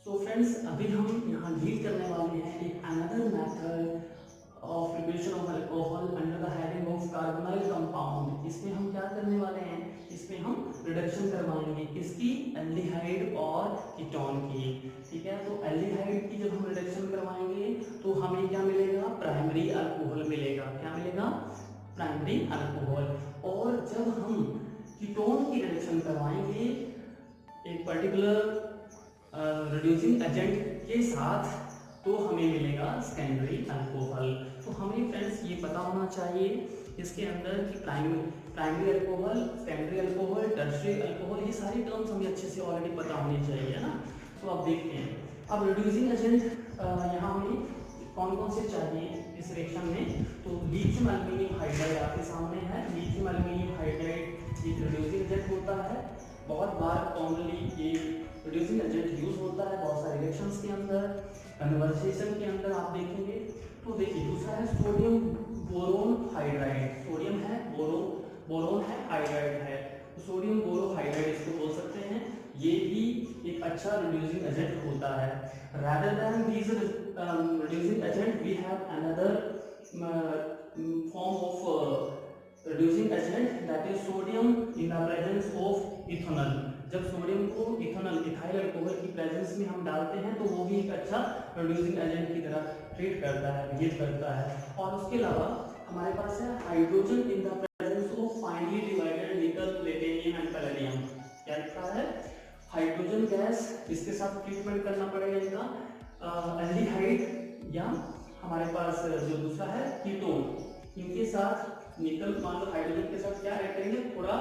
So friends, अभी हम यहाँ डील करने वाले हैं एक another method of preparation of alcohol under the heading of carbonyl compound. इसमें हम क्या करने वाले हैं, इसमें हम रिडक्शन करवाएंगे किसकी, एल्डिहाइड और कीटोन की। ठीक है, तो एल्डिहाइड की जब हम रिडक्शन करवाएंगे तो हमें क्या मिलेगा, प्राइमरी अल्कोहल मिलेगा। क्या मिलेगा, प्राइमरी अल्कोहल। और जब हम कीटोन की रिडक्शन करवाएंगे एक पर्टिकुलर रिड्यूसिंग एजेंट के साथ, तो हमें मिलेगा सेकेंडरी अल्कोहल। तो हमें फ्रेंड्स ये पता होना चाहिए इसके अंदर कि primary alcohol, secondary alcohol, tertiary alcohol, ये सारी टर्म्स हमें अच्छे से ऑलरेडी पता होनी चाहिए, है ना। तो अब देखते हैं, अब रिड्यूसिंग एजेंट यहाँ हमें कौन कौन से चाहिए इस रिएक्शन में। तो लिथियम एल्यूमिनियम हाइड्राइड आपके सामने है। लिथियम एल्यूमिनियम हाइड्राइड एक रिड्यूसिंग एजेंट होता है, बहुत बार कॉमनली ये रिड्यूसिंग एजेंट यूज होता है बहुत सारे रिएक्शंस के अंदर, कन्वर्सेशन के अंदर आप देखेंगे। तो देखिए दूसरा है सोडियम बोरोन हाइड्राइड। सोडियम है, बोरोन है, हाइड्राइड है, तो सोडियम बोरो हाइड्राइड इसको बोल सकते हैं। ये भी एक अच्छा रिड्यूसिंग एजेंट होता है। rather than these reducing agent we have another form of reducing agent, that is sodium in the presence of ethanol। जब सोडियम को इथेनॉल इथाइल अल्कोहल की प्रेजेंस में हम डालते हैं तो वो भी एक अच्छा रिड्यूसिंग एजेंट की तरह ट्रीट करता है, बिहेव करता है। और उसके अलावा हमारे पास है hydrogen in the presence of finally divided निकल, प्लेटिनियम एंड पैलेडियम। क्या लिखा है, हाइड्रोजन गैस, इसके साथ ट्रीटमेंट करना पड़ेगा इनका एल्डिहाइड, या हमारे पास जो दूसरा है कीटोन, इनके साथ निकल, मान लो हाइड्रोजन के साथ क्या ऐड करेंगे, थोड़ा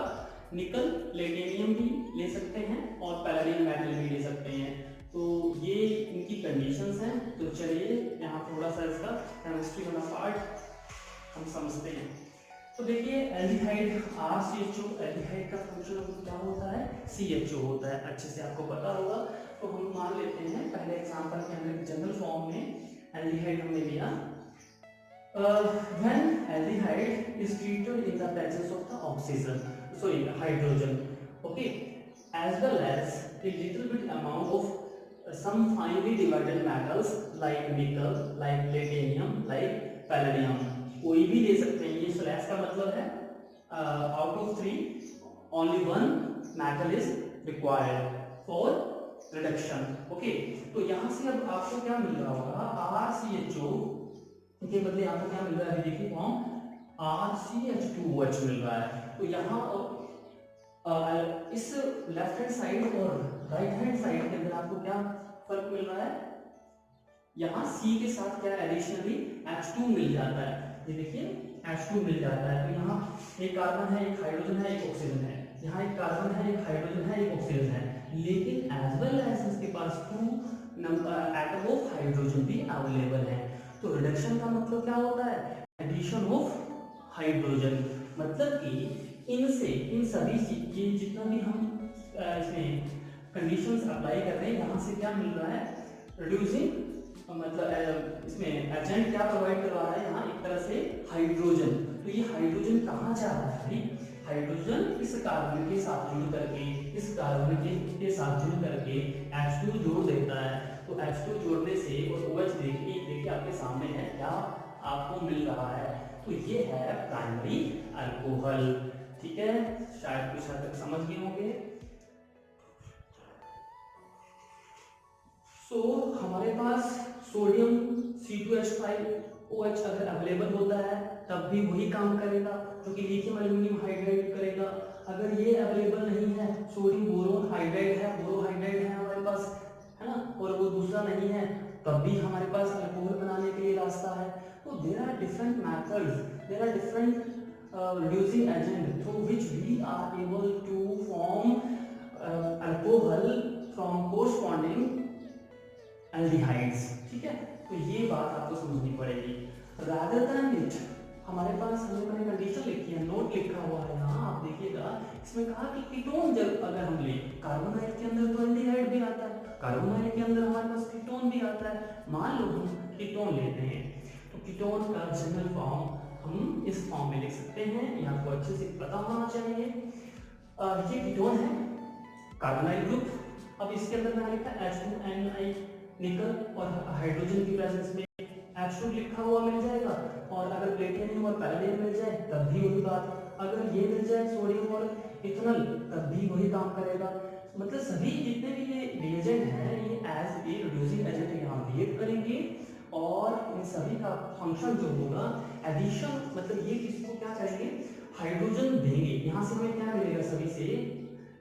निकल, प्लेटिनियम भी ले सकते हैं और पैलेडियम मेटल भी ले सकते हैं। तो ये इनकी कंडीशंस हैं। तो चलिए यहाँ थोड़ा सा इसका केमिस्ट्री वाला पार्ट हम समझते हैं। तो देखिए एल्डिहाइड RCHO, एल्डिहाइड का फंक्शन क्या होता है, CHO होता है, अच्छे से आपको पता होगा। तो हम मान लेते हैं पहले एग्जांपल के अंदर जनरल फॉर्म में एल्डिहाइड हमने लिया। when aldehyde is treated in the presence of the oxygen, sorry hydrogen, okay, as well as a little bit amount of some finely divided metals like nickel, like platinum, like palladium, कोई भी ले सकते हैं। ये slash का मतलब है out of 3 only one metal is required for reduction, okay। तो यहाँ से अब आपको क्या मिल रहा होगा, RCHO के बदले आपको क्या मिल रहा है, अभी देखिए फॉर्म RCH2OH मिल रहा है। तो यहाँ इस लेफ्ट हैंड साइड और राइट हैंड साइड के अंदर आपको क्या फर्क मिल रहा है, यहाँ C के साथ क्या एडिशनली H2 मिल जाता है। ये देखिए H2 मिल जाता है। तो यहाँ एक कार्बन है, एक हाइड्रोजन है, एक ऑक्सीजन है, यहाँ एक कार्बन है, एक हाइड्रोजन है, एक ऑक्सीजन है, लेकिन एज वेल एज इसके पास 2 एटम ऑफ हाइड्रोजन भी अवेलेबल है। तो रिडक्शन का मतलब क्या होता है, एडिशन ऑफ हाइड्रोजन, मतलब कि इनसे इन सभी ये जितना भी हम इसमें कंडीशंस अप्लाई कर रहे हैं, यहाँ से क्या मिल रहा है, रिड्यूसिंग मतलब इसमें एजेंट क्या प्रोवाइड करवा रहा है, यहाँ एक तरह से हाइड्रोजन। तो ये हाइड्रोजन कहाँ जा रहा है, हाइड्रोजन इस कार्बन के साथ जुड़ करके, इस कार्बन के साथ जुड़ करके H2 जोड़ देता है। तो H2 जोड़ने से और OH देखिए आपके सामने है, क्या आपको मिल रहा है, तो ये है प्राइमरी अल्कोहल। ठीक है, शायद कुछ हद तक समझ गए होंगे। सो हमारे पास सोडियम C2H5OH अगर अवेलेबल होता है तब भी वही काम करेगा जो कि लिथियम एल्यूमिनियम हाइड्राइड करेगा। अगर ये अवेलेबल नहीं है, सोडियम बोरोन हाइड्राइड है, बोरोहाइड्राइड है हमारे पास, है ना, और वो दूसरा नहीं है, तब भी हमारे पास अल्कोहल बनाने के लिए रास्ता है। तो there are different methods, there are different reducing agent through which we are able to form alcohol from corresponding aldehydes। ठीक है, तो ये बात आपको समझनी पड़ेगी। rather than it, हमारे पास हमने कंडीशन लिखी है, नोट लिखा हुआ है यहाँ, आप देखिएगा इसमें कहा कि कीटोन जब अगर हम ले, कार्बोनाइल के अंदर तो एल्डिहाइड भी आता है, कार्बोनाइल के अंदर हमारे पास कीटोन भी आता है। मान लो हम कीटोन लेते हैं, तो कीटोन का जनरल फॉर्म हम इस फॉर्म में लिख सकते हैं, ये आपको अच्छे से पता होना चाहिए। ये कीटोन है, कार्बोनाइल ग्रुप, अब इसके अंदर मैंने लिखा H2Ni निकल और हाइड्रोजन की प्रेजेंस में H2 लिखा हुआ मिल जाएगा, और अगर प्लेटिनम और पैलेडियम मिल जाए तब भी वही बात, अगर ये मिल जाए सोडियम और इथेनॉल तब भी वही काम करेगा। मतलब सभी जितने भी ये रिएजेंट हैं ये एज ए रिड्यूसिंग एजेंट यहाँ बिहेव करेंगे, और इन सभी का फंक्शन जो होगा एडिशन, मतलब ये किसको क्या करेंगे, हाइड्रोजन देंगे। यहाँ से हमें क्या मिलेगा, सभी से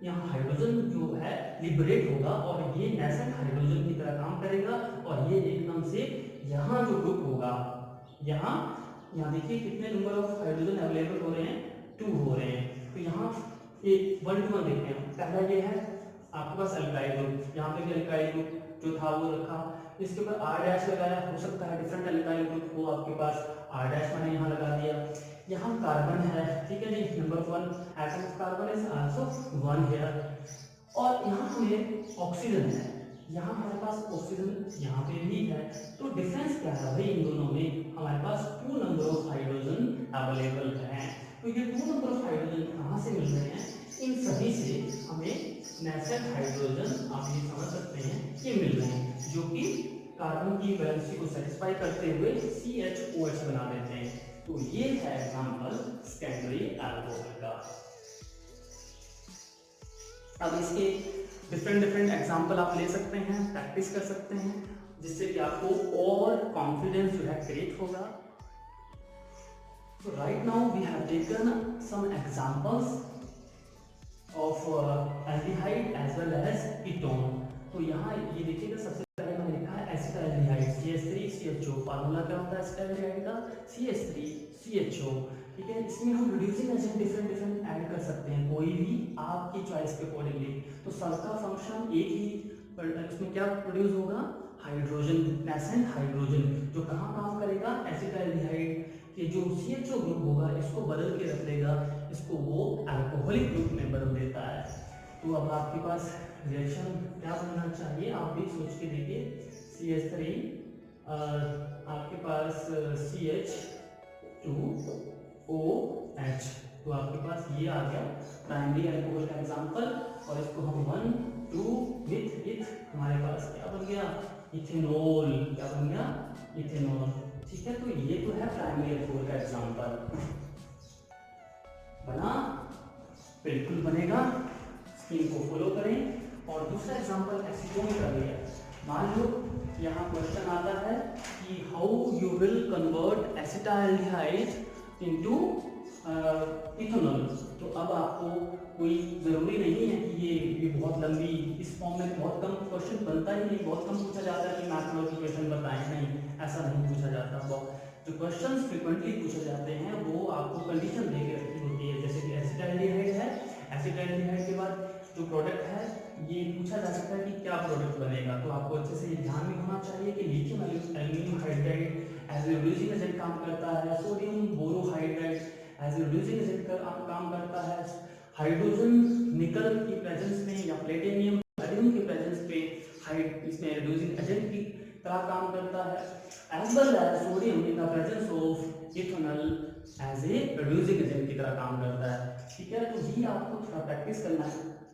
यहाँ हाइड्रोजन जो है लिबरेट होगा और ये नेसेंट हाइड्रोजन की तरह काम करेगा, और ये एकदम से यहाँ जो ग्रुप होगा, यहाँ देखिए कितने नंबर ऑफ हाइड्रोजन अवेलेबल हो रहे हैं, 2 हो रहे हैं। तो यहाँ एक 1 to 1 देखते हैं। पहला ये है आपके पास अल्काइल ग्रुप, यहाँ पे भी अल्काइल ग्रुप जो था वो रखा, इसके ऊपर R डैश लगाया, हो सकता है डिफरेंट अल्काइल ग्रुप हो आपके पास, R डैश मैंने यहाँ लगा दिया। यहाँ कार्बन है, ठीक है जी, number 1 atom of carbon is also 1 here, और यहाँ हमें ऑक्सीजन है, यहाँ हमारे पास ऑक्सीजन यहाँ पे भी है। तो डिफरेंस क्या है भाई, इन दोनों में हमारे पास 2 नंबर ऑफ हाइड्रोजन अवेलेबल है। तो ये 2 नंबर ऑफ हाइड्रोजन कहाँ से मिल रहे हैं, इन सभी से हमें नेसेंट हाइड्रोजन, आप ये समझ सकते हैं, ये मिल रहे हैं, जो कि कार्बन की वैलेंसी को सेटिस्फाई करते हुए CHOH बना देते हैं। तो ये है एग्जांपल सेकेंडरी अल्कोहल का। अब इसके डिफरेंट एग्जांपल आप ले सकते हैं, प्रैक्टिस कर सकते हैं, जिससे कि आपको और कॉन्फिडेंस जो है क्रिएट होगा। So right now we have taken some examples of aldehyde as well as ketone. तो यहाँ ये देखिएगा, सबसे पहले मैंने लिखा है एसिटाल्डिहाइड CH3CHO, फार्मूला क्या होता है एसिटाल्डिहाइड का, CH3CHO, ठीक है। इसमें हम रिड्यूसिंग एजेंट डिफरेंट ऐड कर सकते हैं, कोई भी आपकी चॉइस के अकॉर्डिंगली। तो सबका फंक्शन एक ही, इसमें क्या प्रोड्यूस होगा, हाइड्रोजन, नेसेंट हाइड्रोजन, जो कहाँ काम करेगा, एसिटाल्डिहाइड के जो CHO ग्रुप होगा इसको बदल के रख देगा, इसको वो अल्कोहलिक ग्रुप में बदल देता है। तो अब आपके पास रिएक्शन क्या बनना चाहिए, आप भी सोच के देखिए। CH3 आपके पास CH2OH, तो आपके पास ये आ गया प्राइमरी अल्कोहल का एग्जांपल, और इसको हम 1 2 विथ हमारे पास क्या बन गया, इथेनॉल, क्या बन गया, इथेनॉल, ठीक है। तो ये तो है प्राइमरी अल्कोहल का एग्जांपल, बना, बिल्कुल बनेगा, स्कीम को फॉलो करें। और दूसरा एग्जांपल एसीटोन का लिया, मान लो यहाँ क्वेश्चन आता है कि how you will convert acetaldehyde into ethanol. तो अब आपको कोई ज़रूरी नहीं है कि ये बहुत लंबी, इस फॉर्म में बहुत कम क्वेश्चन बनता ही नहीं, बहुत कम पूछा जाता है कि मैथमेटिकल क्वेश्चन बताएं, नहीं, ऐसा नहीं पूछा जाता। जो क्वेश्चन फ्रिक्वेंटली पूछे जाते हैं वो आपको कंडीशन दे के रखी होती है, जैसे कि एसिटाल्डिहाइड है, एसिटाल्डिहाइड के बाद जो प्रोडक्ट है ये पूछा जा सकता है कि क्या प्रोडक्ट बनेगा। तो आपको अच्छे से ये ध्यान में होना चाहिए कि lithium aluminium hydride as a reducing agent काम करता है, sodium borohydride as a reducing agent काम करता है, हाइड्रोजन निकल की प्रेजेंस में या प्लेटिनियम पैलेडियम की प्रेजेंस पे इसमें रिड्यूसिंग एजेंट की तरह काम करता है, as well as sodium in the presence of ethanol as a reducing agent की तरह काम करता है, ठीक है। तो ये आपको थोड़ा प्रैक्टिस करना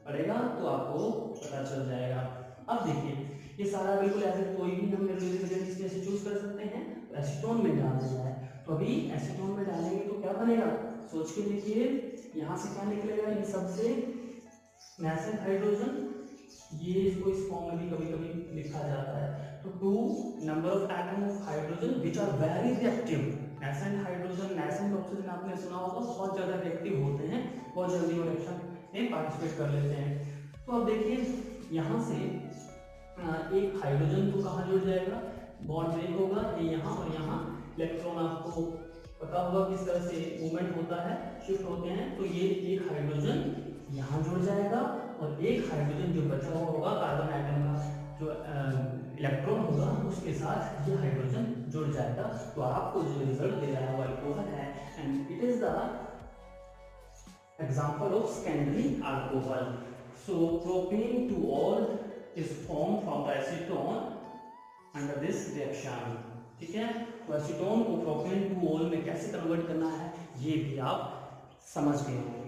पड़ेगा तो आपको पता चल जाएगा। अब देखिए ये सारा बिल्कुल ऐसे कोई भी हम रिड्यूसिंग एजेंट इसमें से चूज कर सकते हैं, तो एसीटोन में डाल देना है। तो अभी एसीटोन में डालेंगे तो क्या बनेगा, सोच के देखिए, यहाँ से क्या निकलेगा, इन सब से नेसेंट हाइड्रोजन, ये इसको इस फॉर्म में भी कभी कभी लिखा जाता है। तो 2 number of atom of hydrogen which are very reactive, nascent hydrogen, nascent oxygen आपने सुना होगा, बहुत ज्यादा रिएक्टिव होते हैं, बहुत जल्दी रिएक्शन में पार्टिसिपेट कर लेते हैं। तो अब देखिए यहाँ से एक हाइड्रोजन तो कहाँ जुड़ जाएगा, बॉन्ड ब्रेक होगा, ये यहाँ और यहाँ इलेक्ट्रॉन, आपको पता होगा किस तरह से मूवमेंट होता है, शिफ्ट होते हैं। तो ये एक हाइड्रोजन यहाँ जुड़ जाएगा और एक हाइड्रोजन जो बचा हुआ होगा कार्बन आइटम का जो इलेक्ट्रॉन होगा उसके साथ ये हाइड्रोजन जुड़ जाएगा। तो आपको जो रिजल्ट दे रहा है वो अल्कोहल है, and it is the example of secondary alcohol. So propane to all is formed from the acetone under this reaction, ठीक है। तो एसीटोन को प्रोपेन टू ऑल में कैसे कन्वर्ट करना है ये भी आप समझ गए होंगे।